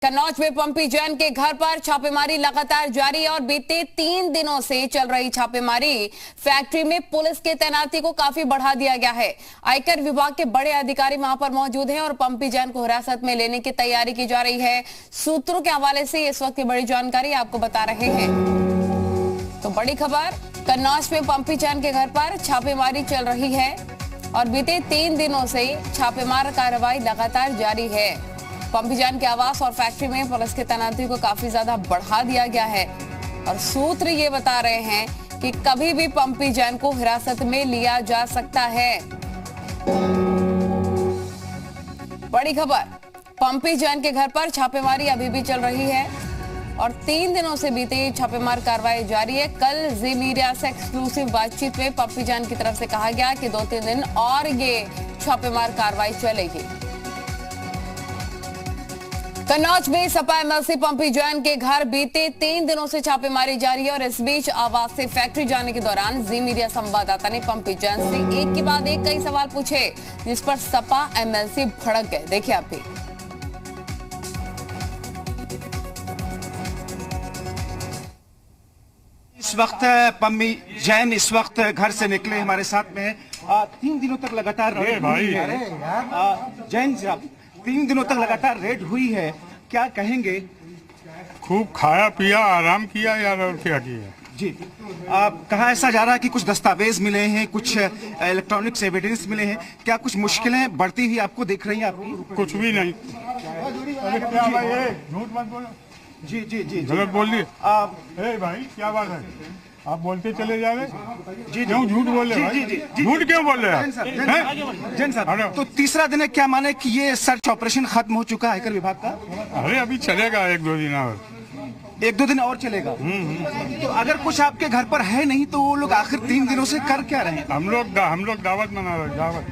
कन्नौज में पंपी जैन के घर पर छापेमारी लगातार जारी और बीते 3 दिनों से चल रही छापेमारी फैक्ट्री में पुलिस की तैनाती को काफी बढ़ा दिया गया है। आयकर विभाग के बड़े अधिकारी वहां पर मौजूद हैं और पंपी जैन को हिरासत में लेने की तैयारी की जा रही है। सूत्रों के हवाले से इस वक्त की बड़ी जानकारी आपको बता रहे हैं। तो बड़ी खबर, कन्नौज में पंपी जैन के घर पर छापेमारी चल रही है और बीते 3 दिनों से छापेमार कार्रवाई लगातार जारी है। पंपी जैन के आवास और फैक्ट्री में पुलिस की तैनाती को काफी ज्यादा बढ़ा दिया गया है और सूत्र ये बता रहे हैं कि कभी भी पंपी जैन को हिरासत में लिया जा सकता है। बड़ी खबर, पंपी जैन के घर पर छापेमारी अभी भी चल रही है और 3 दिनों से बीते छापेमार कार्रवाई जारी है। कल जी मीडिया से एक्सक्लूसिव बातचीत में पंपी जैन की तरफ से कहा गया कि 2-3 दिन और ये छापेमार कार्रवाई चलेगी। कन्नौज में सपा एमएलसी पंपी जैन के घर बीते 3 दिनों से छापेमारी जारी है और इस बीच आवास से फैक्ट्री जाने के दौरान जी मीडिया संवाददाता ने पंपी जैन से एक के बाद एक कई सवाल पूछे, जिस पर सपा एमएलसी भड़क गए। देखिए आप भी। इस वक्त पंपी जैन इस वक्त घर से निकले हमारे साथ में 3 दिनों तक लगातार रेड हुई है। जैन साहब, 3 दिनों तक लगातार रेड हुई है, क्या कहेंगे? खूब खाया पिया, आराम किया यार, और क्या किया जी। कहा ऐसा जा रहा है कि कुछ दस्तावेज मिले हैं, कुछ इलेक्ट्रॉनिक्स एविडेंस मिले हैं, क्या कुछ मुश्किलें बढ़ती हुई आपको दिख रही हैं? आपकी कुछ भी नहीं। अरे क्या भाई, झूठ मत बोलो। जी जी जी, गलत बोल दिए भाई, क्या बात है, आप बोलते चले जा रहे। जी क्यों झूठ बोल रहे? जी जी जी, झूठ क्यों बोल रहे हैं? जैन साहब, तो तीसरा दिन है, क्या माने कि ये सर्च ऑपरेशन खत्म हो चुका है आयकर विभाग का? अरे अभी चलेगा 1-2 दिन और। 1-2 दिन और चलेगा। तो अगर कुछ आपके घर पर है नहीं तो वो लोग आखिर 3 दिनों से कर क्या रहे हैं? हम लोग दावत मना रहे हैं, दावत।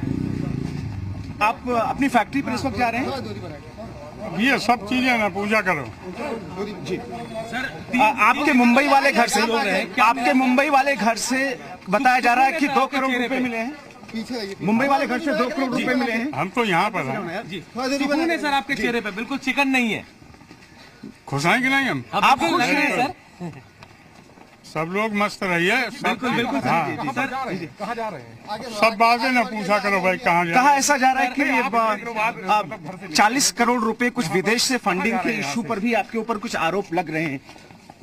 आप अपनी फैक्ट्री पर इस वक्त जा रहे हैं? ये सब चीजें ना पूजा करो जी। सर, आपके मुंबई वाले घर से बताया जा रहा है कि 2 करोड़ रुपए मिले हैं। मुंबई वाले घर से 2 करोड़ रुपए मिले हैं। हम तो यहाँ पर हैं। सर, आपके चेहरे पे बिल्कुल चिकन नहीं है। खुश हैं कि नहीं? हम आप खुश हैं सर? सब लोग मस्त रहिए। बिल्कुल बिल्कुल। हाँ। सर, कहाँ जा रहे हैं? सब बातें ना पूछा करो भाई, कहाँ जा। कहा ऐसा जा रहा है कि 40 करोड़ रुपए कुछ विदेश से फंडिंग के इशू पर भी आपके ऊपर कुछ आरोप लग रहे हैं,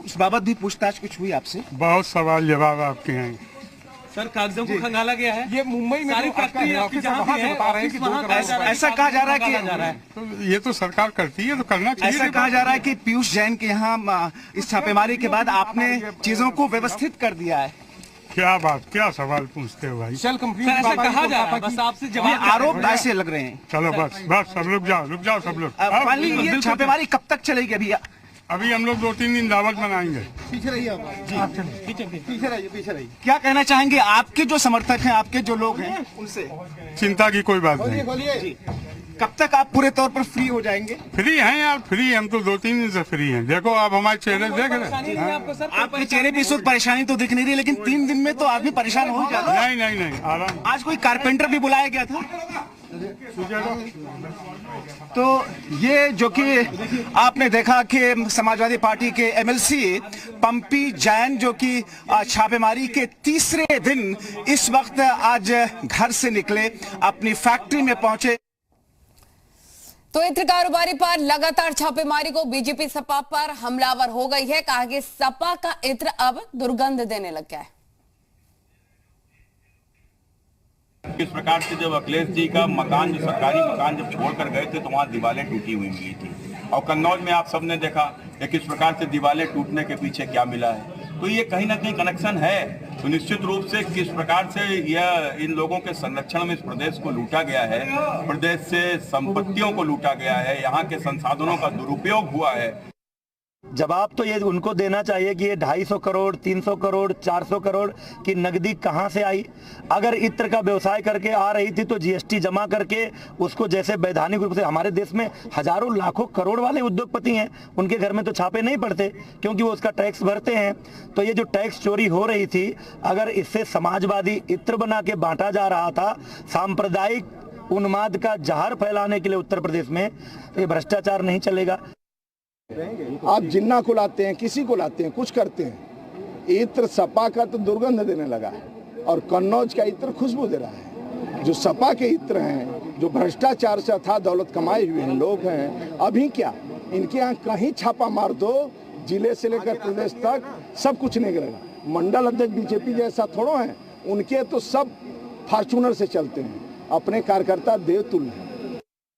उस बाबत भी पूछताछ कुछ हुई आपसे? बहुत सवाल जवाब आपके हैं सर। कागजों को खंगाला गया है। ये मुंबई में सारी फैक्ट्री बता रहे हैं कि ऐसा कहा जा रहा है कि तो ये तो सरकार करती है तो करना चाहिए। ऐसा कहा जा रहा है कि पीयूष जैन के यहाँ इस छापेमारी के बाद आपने चीजों को व्यवस्थित कर दिया है। क्या बात, क्या सवाल पूछते हो भाई? सेल कंपनी ऐसा कहा जा रहा है, बस आपसे जवाब। आरोप ऐसे लग रहे हैं। चलो बस सब लोग रुक जाओ सब लोग। ये छापेमारी कब तक चलेगी? अभी हम लोग 2-3 दिन दावत मनाएंगे। पीछे रहिए आप। पीछे रहिए। क्या कहना चाहेंगे आपके जो समर्थक हैं, आपके जो लोग हैं उनसे? चिंता की कोई बात नहीं। कब तक आप पूरे तौर पर फ्री हो जाएंगे? फ्री हैं यार, फ्री। हम तो 2-3 दिन से फ्री हैं। देखो आप हमारे चेहरे देख रहे हैं। आपके चेहरे पे इस वक्त परेशानी तो दिख नहीं रही, लेकिन 3 दिन में तो आदमी परेशान हो जाता है। नहीं, आराम। आज कोई कारपेंटर भी बुलाया गया था। तो ये जो कि आपने देखा कि समाजवादी पार्टी के एमएलसी पंपी जैन जो कि छापेमारी के तीसरे दिन इस वक्त आज घर से निकले, अपनी फैक्ट्री में पहुंचे। तो इत्र कारोबारी पर लगातार छापेमारी को बीजेपी सपा पर हमलावर हो गई है। कहा कि सपा का इत्र अब दुर्गंध देने लग गया है। इस प्रकार से जब अखिलेश जी का मकान, जो सरकारी मकान जब छोड़कर गए थे तो वहाँ दीवारें टूटी हुई मिली थी और कन्नौज में आप सबने देखा कि किस प्रकार से दीवारें टूटने के पीछे क्या मिला है। तो ये कहीं ना कहीं कनेक्शन है। तो निश्चित रूप से किस प्रकार से यह इन लोगों के संरक्षण में इस प्रदेश को लूटा गया है, प्रदेश से संपत्तियों को लूटा गया है, यहाँ के संसाधनों का दुरुपयोग हुआ है। जवाब तो ये उनको देना चाहिए कि ये 250 करोड़, 300 करोड़, 400 करोड़ की नकदी कहाँ से आई। अगर इत्र का व्यवसाय करके आ रही थी तो जीएसटी जमा करके उसको, जैसे वैधानिक रूप से हमारे देश में हजारों लाखों करोड़ वाले उद्योगपति हैं, उनके घर में तो छापे नहीं पड़ते क्योंकि वो उसका टैक्स भरते हैं। तो ये जो टैक्स चोरी हो रही थी, अगर इससे समाजवादी इत्र बना के बांटा जा रहा था, सांप्रदायिक उन्माद का जहर फैलाने के लिए उत्तर प्रदेश में, तो ये भ्रष्टाचार नहीं चलेगा। आप जिन्ना को लाते हैं, किसी को लाते हैं, कुछ करते हैं। इत्र सपा का तो दुर्गंध देने लगा है और कन्नौज का इत्र खुशबू दे रहा है। जो सपा के इत्र हैं, जो भ्रष्टाचार से अथाह दौलत कमाए हुए हैं लोग हैं, अभी क्या इनके यहाँ कहीं छापा मार दो, जिले से लेकर प्रदेश तक सब कुछ नहीं गिरेगा। मंडल अध्यक्ष बीजेपी जैसा थोड़ो है, उनके तो सब फॉर्चूनर से चलते हैं। अपने कार्यकर्ता देवतुल्य हैं।